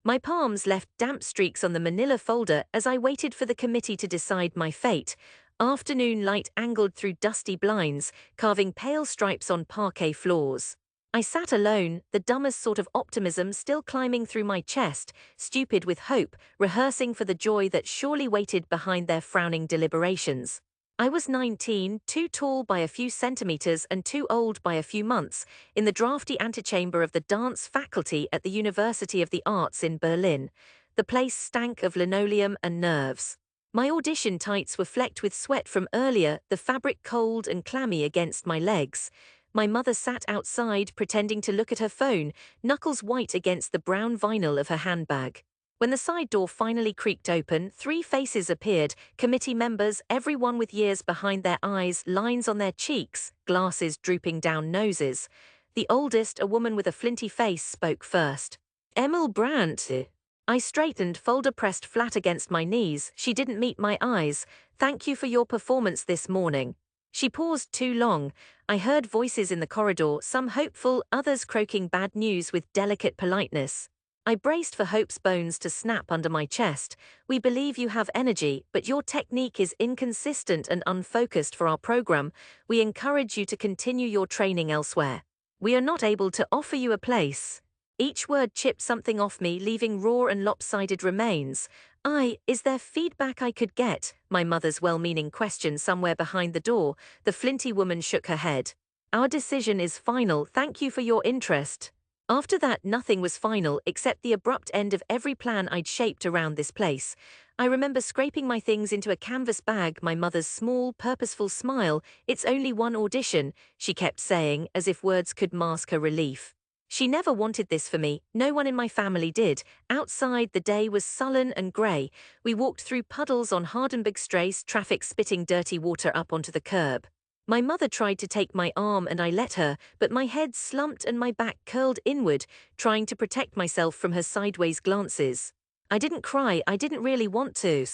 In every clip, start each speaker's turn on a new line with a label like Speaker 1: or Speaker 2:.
Speaker 1: My palms left damp streaks on the manila folder as I waited for the committee to decide my fate. Afternoon light angled through dusty blinds, carving pale stripes on parquet floors. I sat alone, the dumbest sort of optimism still climbing through my chest, stupid with hope, rehearsing for the joy that surely waited behind their frowning deliberations. I was 19, too tall by a few centimeters and too old by a few months, in the drafty antechamber of the dance faculty at the University of the Arts in Berlin. The place stank of linoleum and nerves. My audition tights were flecked with sweat from earlier, the fabric cold and clammy against my legs. My mother sat outside pretending to look at her phone, knuckles white against the brown vinyl of her handbag. When the side door finally creaked open, 3 faces appeared, committee members, everyone with years behind their eyes, lines on their cheeks, glasses drooping down noses. The oldest, a woman with a flinty face, spoke first. Emil Brandt. I straightened, folder pressed flat against my knees. She didn't meet my eyes. Thank you for your performance this morning. She paused too long. I heard voices in the corridor, some hopeful, others croaking bad news with delicate politeness. I braced for hope's bones to snap under my chest. We believe you have energy, but your technique is inconsistent and unfocused for our program. We encourage you to continue your training elsewhere. We are not able to offer you a place. Each word chipped something off me, leaving raw and lopsided remains. Is there feedback I could get? My mother's well-meaning question somewhere behind the door. The flinty woman shook her head. Our decision is final, thank you for your interest. After that, nothing was final except the abrupt end of every plan I'd shaped around this place. I remember scraping my things into a canvas bag, my mother's small, purposeful smile. It's only one audition, she kept saying, as if words could mask her relief. She never wanted this for me, no one in my family did. Outside, the day was sullen and grey. We walked through puddles on Hardenbergstrasse, traffic spitting dirty water up onto the curb. My mother tried to take my arm and I let her, but my head slumped and my back curled inward, trying to protect myself from her sideways glances. I didn't cry, I didn't really want to.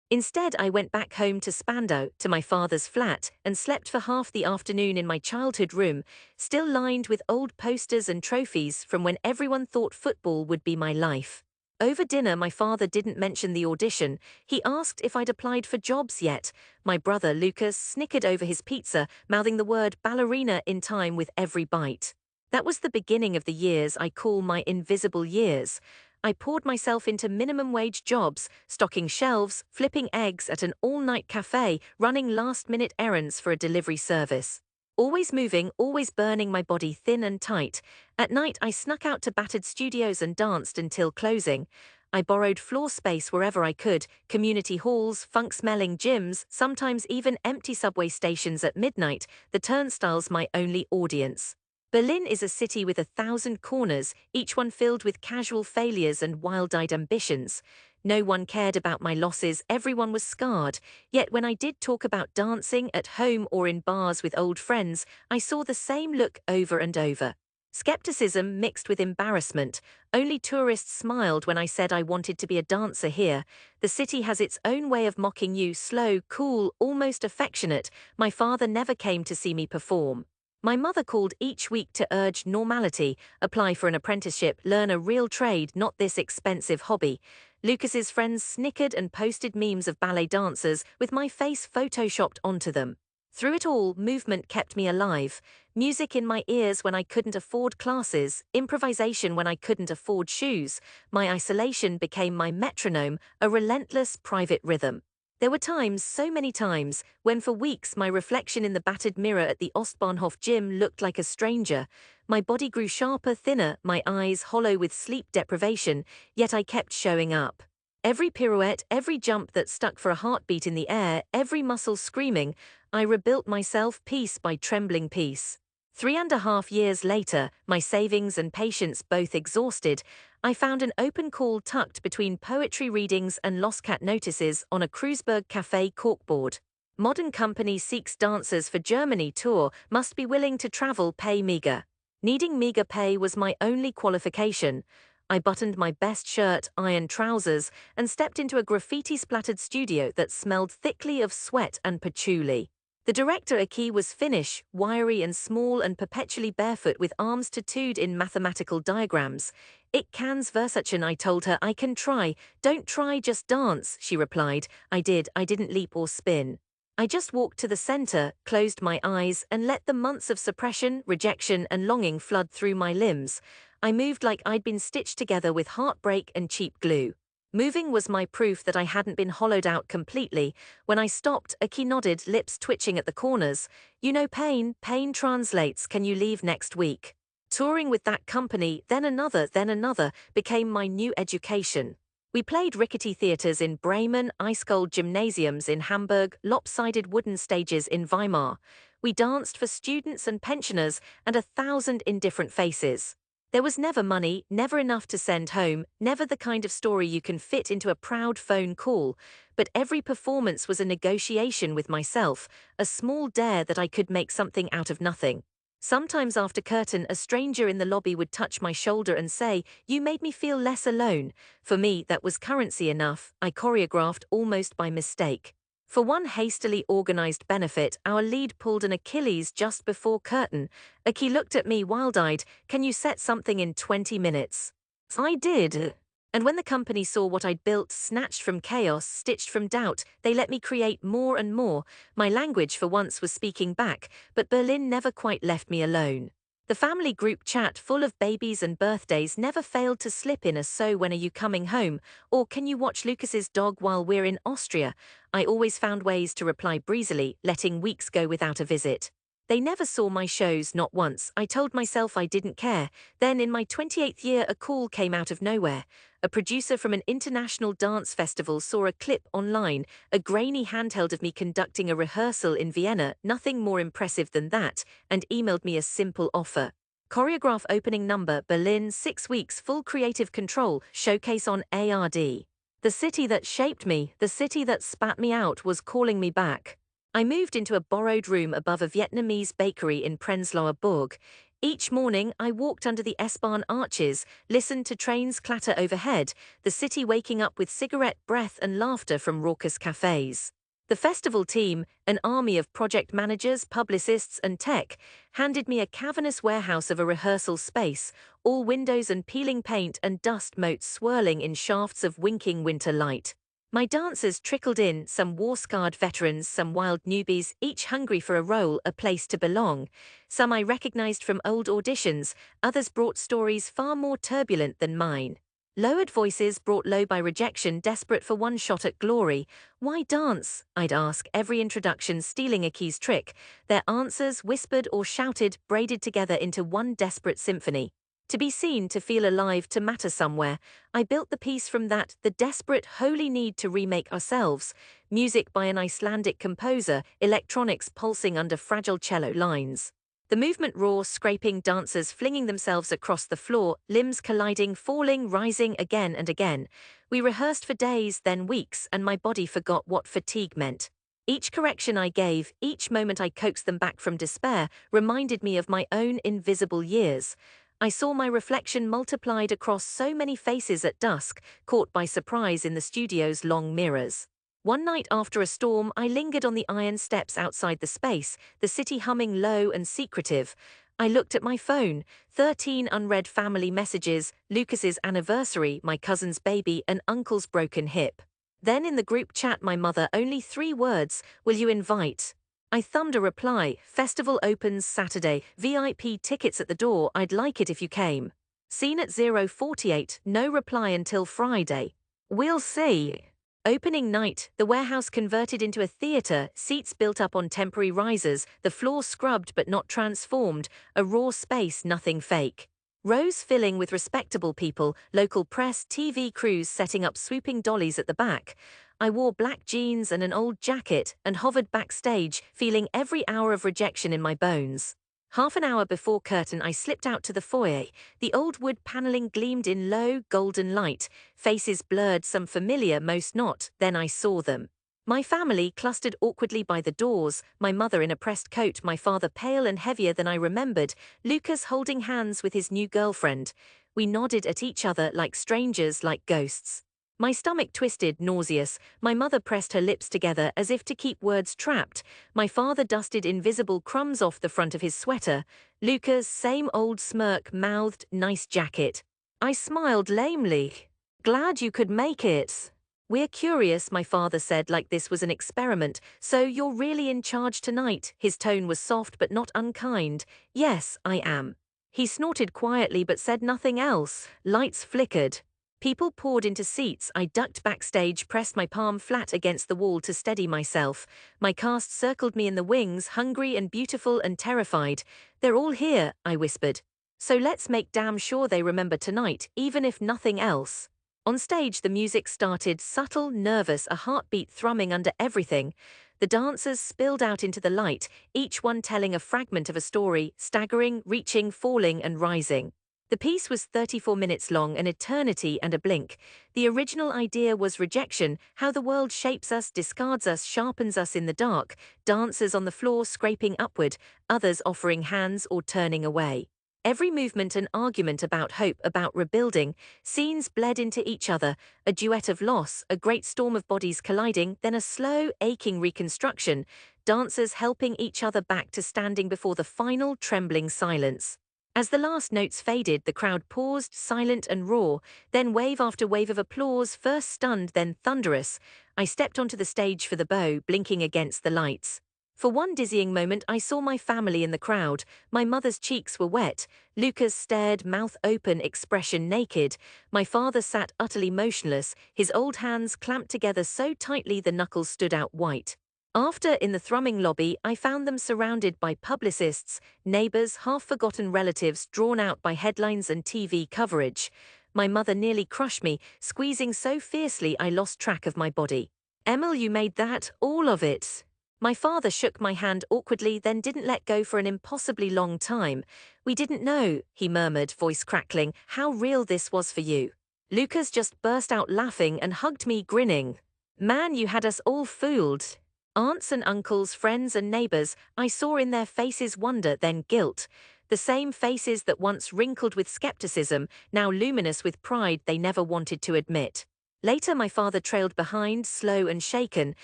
Speaker 1: Instead, I went back home to Spandau, to my father's flat, and slept for half the afternoon in my childhood room, still lined with old posters and trophies from when everyone thought football would be my life. Over dinner, my father didn't mention the audition. He asked if I'd applied for jobs yet. My brother, Lucas, snickered over his pizza, mouthing the word ballerina in time with every bite. That was the beginning of the years I call my invisible years. I poured myself into minimum-wage jobs, stocking shelves, flipping eggs at an all-night cafe, running last-minute errands for a delivery service. Always moving, always burning my body thin and tight. At night, I snuck out to battered studios and danced until closing. I borrowed floor space wherever I could, community halls, funk-smelling gyms, sometimes even empty subway stations at midnight, the turnstiles my only audience. Berlin is a city with 1,000 corners, each one filled with casual failures and wild-eyed ambitions. No one cared about my losses, everyone was scarred. Yet when I did talk about dancing at home or in bars with old friends, I saw the same look over and over. Skepticism mixed with embarrassment. Only tourists smiled when I said I wanted to be a dancer here. The city has its own way of mocking you, slow, cool, almost affectionate. My father never came to see me perform. My mother called each week to urge normality, apply for an apprenticeship, learn a real trade, not this expensive hobby. Lucas's friends snickered and posted memes of ballet dancers with my face photoshopped onto them. Through it all, movement kept me alive. Music in my ears when I couldn't afford classes, improvisation when I couldn't afford shoes. My isolation became my metronome, a relentless private rhythm. There were times, so many times, when for weeks my reflection in the battered mirror at the Ostbahnhof gym looked like a stranger. My body grew sharper, thinner, my eyes hollow with sleep deprivation, yet I kept showing up. Every pirouette, every jump that stuck for a heartbeat in the air, every muscle screaming, I rebuilt myself piece by trembling piece. 3.5 years later, my savings and patience both exhausted, I found an open call tucked between poetry readings and Lost Cat notices on a Kreuzberg cafe corkboard. Modern company seeks dancers for Germany tour, must be willing to travel, pay meager. Needing meager pay was my only qualification. I buttoned my best shirt, ironed trousers, and stepped into a graffiti-splattered studio that smelled thickly of sweat and patchouli. The director Aki was Finnish, wiry and small and perpetually barefoot with arms tattooed in mathematical diagrams. "It can's versatile," I told her. "I can try." "Don't try, just dance," she replied. I did. I didn't leap or spin. I just walked to the center, closed my eyes, and let the months of suppression, rejection, and longing flood through my limbs. I moved like I'd been stitched together with heartbreak and cheap glue. Moving was my proof that I hadn't been hollowed out completely. When I stopped, Aki nodded, lips twitching at the corners. "You know pain, pain translates. Can you leave next week?" Touring with that company, then another, became my new education. We played rickety theatres in Bremen, ice-cold gymnasiums in Hamburg, lopsided wooden stages in Weimar. We danced for students and pensioners and 1,000 indifferent faces. There was never money, never enough to send home, never the kind of story you can fit into a proud phone call, but every performance was a negotiation with myself, a small dare that I could make something out of nothing. Sometimes after curtain, a stranger in the lobby would touch my shoulder and say, "You made me feel less alone." For me, that was currency enough. I choreographed almost by mistake. For one hastily organized benefit, our lead pulled an Achilles just before curtain. Aki looked at me wild-eyed. "Can you set something in 20 minutes?" I did. And when the company saw what I'd built, snatched from chaos, stitched from doubt, they let me create more and more. My language for once was speaking back, but Berlin never quite left me alone. The family group chat, full of babies and birthdays, never failed to slip in a "So when are you coming home?" or "Can you watch Lucas's dog while we're in Austria?" I always found ways to reply breezily, letting weeks go without a visit. They never saw my shows, not once. I told myself I didn't care. Then in my 28th year, a call came out of nowhere. A producer from an international dance festival saw a clip online, a grainy handheld of me conducting a rehearsal in Vienna, nothing more impressive than that, and emailed me a simple offer. Choreograph opening number, Berlin, 6 weeks, full creative control, showcase on ARD. The city that shaped me, the city that spat me out, was calling me back. I moved into a borrowed room above a Vietnamese bakery in Prenzlauer Berg. Each morning, I walked under the S-Bahn arches, listened to trains clatter overhead, the city waking up with cigarette breath and laughter from raucous cafes. The festival team, an army of project managers, publicists, and tech, handed me a cavernous warehouse of a rehearsal space, all windows and peeling paint and dust motes swirling in shafts of winking winter light. My dancers trickled in, some war-scarred veterans, some wild newbies, each hungry for a role, a place to belong. Some I recognized from old auditions, others brought stories far more turbulent than mine. Lowered voices brought low by rejection, desperate for one shot at glory. "Why dance?" I'd ask, every introduction stealing a key's trick. Their answers, whispered or shouted, braided together into one desperate symphony. To be seen, to feel alive, to matter somewhere. I built the piece from that, the desperate, holy need to remake ourselves. Music by an Icelandic composer, electronics pulsing under fragile cello lines. The movement raw, scraping, dancers flinging themselves across the floor, limbs colliding, falling, rising again and again. We rehearsed for days, then weeks, and my body forgot what fatigue meant. Each correction I gave, each moment I coaxed them back from despair, reminded me of my own invisible years. I saw my reflection multiplied across so many faces at dusk, caught by surprise in the studio's long mirrors. One night after a storm, I lingered on the iron steps outside the space, the city humming low and secretive. I looked at my phone, 13 unread family messages, Lucas's anniversary, my cousin's baby, and uncle's broken hip. Then in the group chat, my mother, only 3 words, "Will you invite?" I thumbed a reply, "Festival opens Saturday, VIP tickets at the door, I'd like it if you came." Seen at 0:48, no reply until Friday. "We'll see." Opening night, the warehouse converted into a theater, seats built up on temporary risers, the floor scrubbed but not transformed, a raw space, nothing fake. Rows filling with respectable people, local press, TV crews setting up swooping dollies at the back. I wore black jeans and an old jacket and hovered backstage, feeling every hour of rejection in my bones. Half an hour before curtain, I slipped out to the foyer. The old wood paneling gleamed in low, golden light. Faces blurred, some familiar, most not. Then I saw them. My family clustered awkwardly by the doors, my mother in a pressed coat, my father pale and heavier than I remembered, Lucas holding hands with his new girlfriend. We nodded at each other like strangers, like ghosts. My stomach twisted, nauseous. My mother pressed her lips together as if to keep words trapped. My father dusted invisible crumbs off the front of his sweater. Lucas, same old smirk, mouthed, "Nice jacket." I smiled lamely. Glad you could make it. We're curious, my father said like this was an experiment. So you're really in charge tonight? His tone was soft but not unkind. Yes, I am. He snorted quietly but said nothing else. Lights flickered. People poured into seats. I ducked backstage, pressed my palm flat against the wall to steady myself. My cast circled me in the wings, hungry and beautiful and terrified. They're all here, I whispered. So let's make damn sure they remember tonight, even if nothing else. On stage, the music started, subtle, nervous, a heartbeat thrumming under everything. The dancers spilled out into the light, each one telling a fragment of a story, staggering, reaching, falling, and rising. The piece was 34 minutes long, an eternity and a blink. The original idea was rejection, how the world shapes us, discards us, sharpens us in the dark, dancers on the floor scraping upward, others offering hands or turning away. Every movement an argument about hope, about rebuilding, scenes bled into each other, a duet of loss, a great storm of bodies colliding, then a slow, aching reconstruction, dancers helping each other back to standing before the final, trembling silence. As the last notes faded, the crowd paused, silent and raw, then wave after wave of applause, first stunned, then thunderous. I stepped onto the stage for the bow, blinking against the lights. For one dizzying moment, I saw my family in the crowd. My mother's cheeks were wet. Lucas stared, mouth open, expression naked. My father sat utterly motionless, his old hands clamped together so tightly the knuckles stood out white. After, in the thrumming lobby, I found them surrounded by publicists, neighbors, half-forgotten relatives drawn out by headlines and TV coverage. My mother nearly crushed me, squeezing so fiercely I lost track of my body. "Emil, you made that, all of it." My father shook my hand awkwardly, then didn't let go for an impossibly long time. "We didn't know," he murmured, voice crackling, "how real this was for you." Lucas just burst out laughing and hugged me, grinning. "Man, you had us all fooled." Aunts and uncles, friends and neighbors, I saw in their faces wonder, then guilt. The same faces that once wrinkled with skepticism, now luminous with pride they never wanted to admit. Later my father trailed behind, slow and shaken.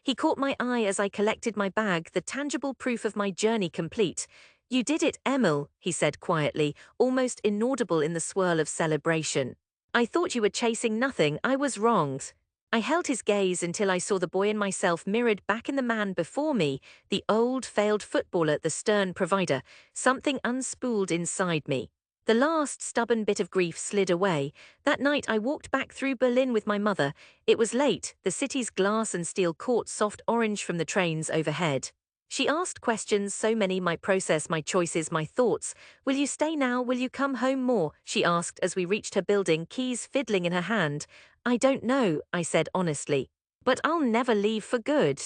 Speaker 1: He caught my eye as I collected my bag, the tangible proof of my journey complete. "You did it, Emil," he said quietly, almost inaudible in the swirl of celebration. "I thought you were chasing nothing, I was wronged." I held his gaze until I saw the boy and myself mirrored back in the man before me, the old, failed footballer, the stern provider. Something unspooled inside me. The last stubborn bit of grief slid away. That night I walked back through Berlin with my mother. It was late, the city's glass and steel caught soft orange from the trains overhead. She asked questions, so many my process, my choices, my thoughts. "Will you stay now? Will you come home more?" she asked as we reached her building, keys fiddling in her hand. "I don't know," I said honestly. "But I'll never leave for good."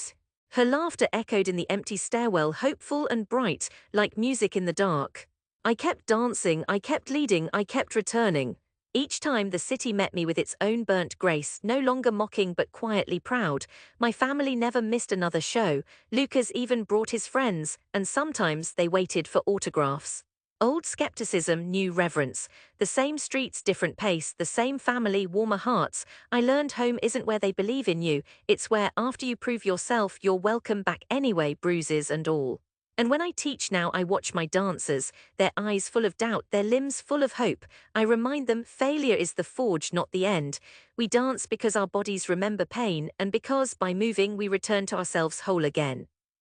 Speaker 1: Her laughter echoed in the empty stairwell, hopeful and bright, like music in the dark. I kept dancing, I kept leading, I kept returning. Each time the city met me with its own burnt grace, no longer mocking but quietly proud. My family never missed another show. Lucas even brought his friends, and sometimes they waited for autographs. Old skepticism, new reverence. The same streets, different pace, the same family, warmer hearts. I learned home isn't where they believe in you, it's where, after you prove yourself, you're welcome back anyway, bruises and all. And when I teach now, I watch my dancers, their eyes full of doubt, their limbs full of hope. I remind them failure is the forge, not the end. We dance because our bodies remember pain, and because, by moving, we return to ourselves whole again.